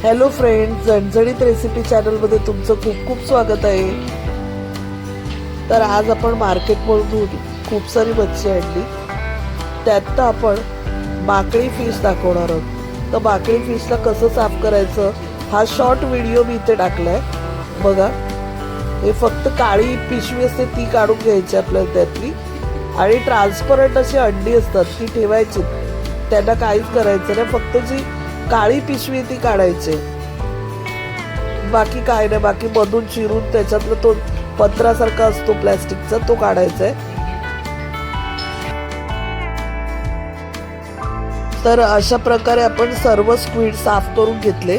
Hello friends, झणझणीत recipe चॅनलमध्ये तुमचं खूप खूप स्वागत आहे. तर आज आपण मार्केटमधून खूप सारी मच्छी आणली. त्यात आपण माकडी फिश दाखवणार आहोत. तर माकडी फिशला कसं साफ करायचं हा शॉर्ट व्हिडिओ मी इथे टाकलाय. बघा, हे फक्त काळी पिशवी असते ती काढून घ्यायची आपल्याला त्यातली, आणि ट्रान्सपरंट अशी अंडी असतात ती ठेवायची. त्यांना काहीच करायचं नाही, फक्त जी काळी पिशवी ती काढायची, बाकी काय नाही. बाकी मधून चिरून त्याच्यातलं तो पत्रासारखा असतो प्लॅस्टिकचा तो काढायचा आहे. तर अशा प्रकारे आपण सर्व स्क्विड साफ करून घेतले.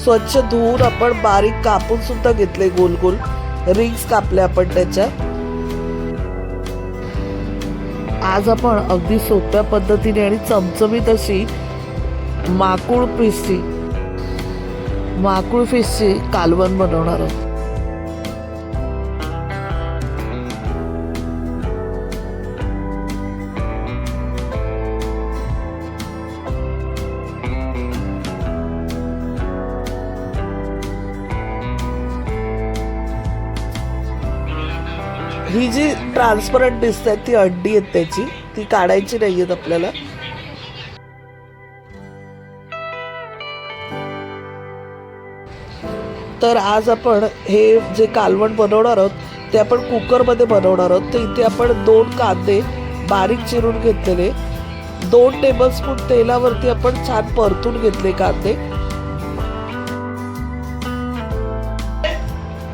स्वच्छ धुवून आपण बारीक कापून सुद्धा घेतले, गोल गोल रिंग्स कापले आपण त्याच्या. आज आपण अगदी सोप्या पद्धतीने आणि चमचमीत अशी माकुड फिशची कालवण बनवणार आहोत. ही जी ट्रान्सपरंट दिसते ती अंडी आहेत त्याची, ती काढायची नाही आहेत आपल्याला. तर आज आपण हे जे कालवण बनवणार आहोत ते आपण कुकरमध्ये बनवणार आहोत. तर इथे आपण 2 कांदे बारीक चिरून घेतलेले, 2 टेबलस्पून तेलावरती आपण छान परतून घेतले कांदे.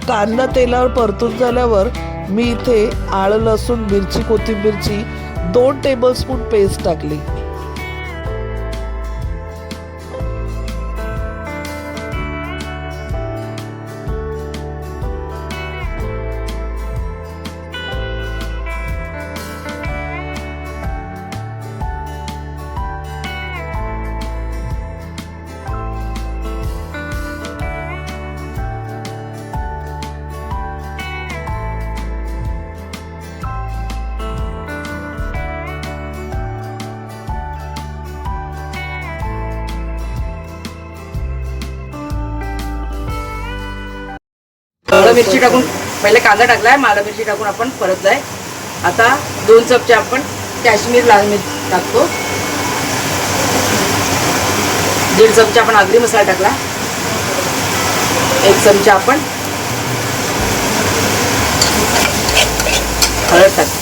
कांदा तेलावर परतून झाल्यावर मी इथे आलं, लसूण, मिरची, कोथिंबीरची 2 टेबलस्पून पेस्ट टाकली. माळा मिरची टाकून पहिले कांदा टाकलाय, माळा मिरची टाकून आपण परतलाय. आता 2 चमचे आपण काश्मीर लाल मिर्च टाकतो. 1.5 चमचा आपण आगरी मसाला टाकला. 1 चमचा आपण हळद टाकतो.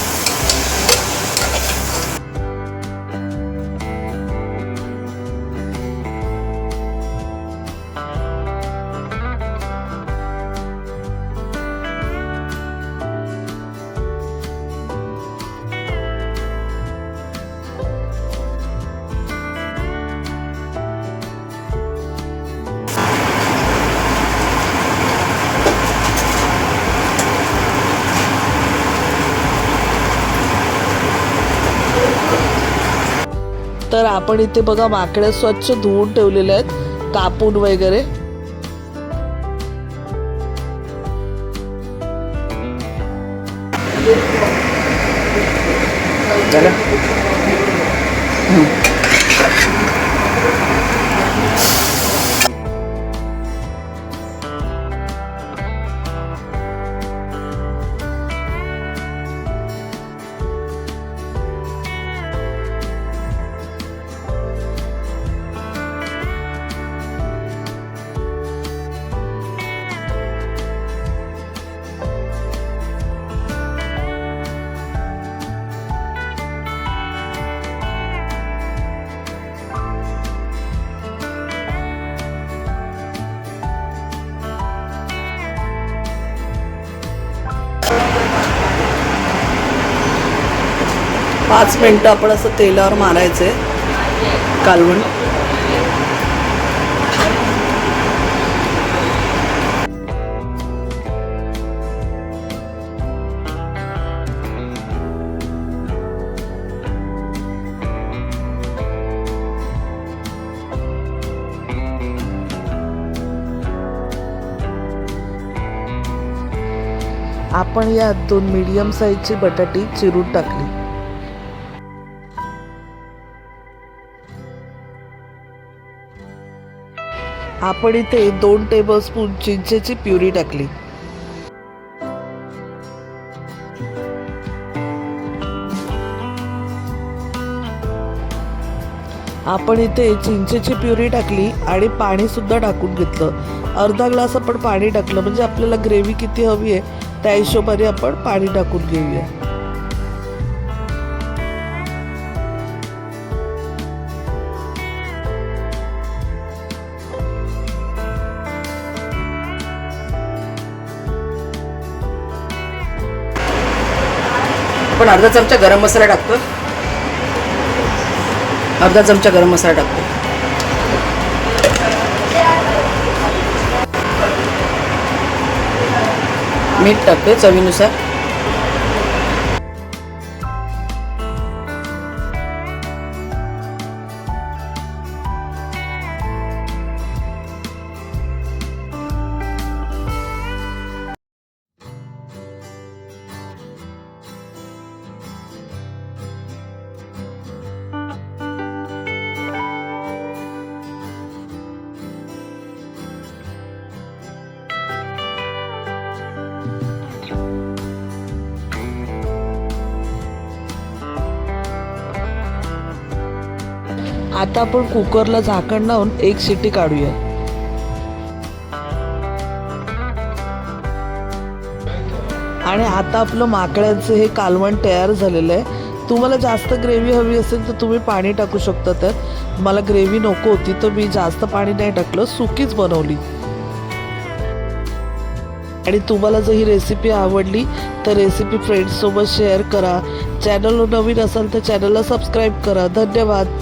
तर आपण इथे बघा माकड्या स्वच्छ धुवून ठेवलेल्या आहेत, कापून वगैरे. पाच मिनिटं आपण असं तेलावर मारायचंय कालवण. आपण यात 2 मीडियम साईजची बटाटी चिरून टाकली. आपण इथे 2 टेबलस्पून चिंचेची प्युरी टाकली. आपण इथे चिंचेची प्युरी टाकली आणि पाणी सुद्धा टाकून घेतलं. अर्धा ग्लास आपण पाणी टाकलं, म्हणजे आपल्याला ग्रेव्ही किती हवी आहे त्या हिशोबाने आपण पाणी टाकून घेऊया. आपण अर्धा चमचा गरम मसाला टाकतो. अर्धा चमचा गरम मसाला टाकतो. मीठ टाकतो चवीनुसार. आता आपण कुकरला झाकण लावून 1 शिट्टी काढूया. आणि आता आपलं माकड्यांचं हे कालवण तयार झालेलं आहे. तुम्हाला जास्त ग्रेव्ही हवी असेल तर तुम्ही पाणी टाकू शकता त्यात. मला ग्रेव्ही नको होती तर मी जास्त पाणी नाही टाकलं, सुकीच बनवली. आणि तुम्हाला जर ही रेसिपी आवडली तर रेसिपी फ्रेंड्ससोबत शेअर करा. चॅनलवर नवीन असाल तर चॅनलला सबस्क्राईब करा. धन्यवाद.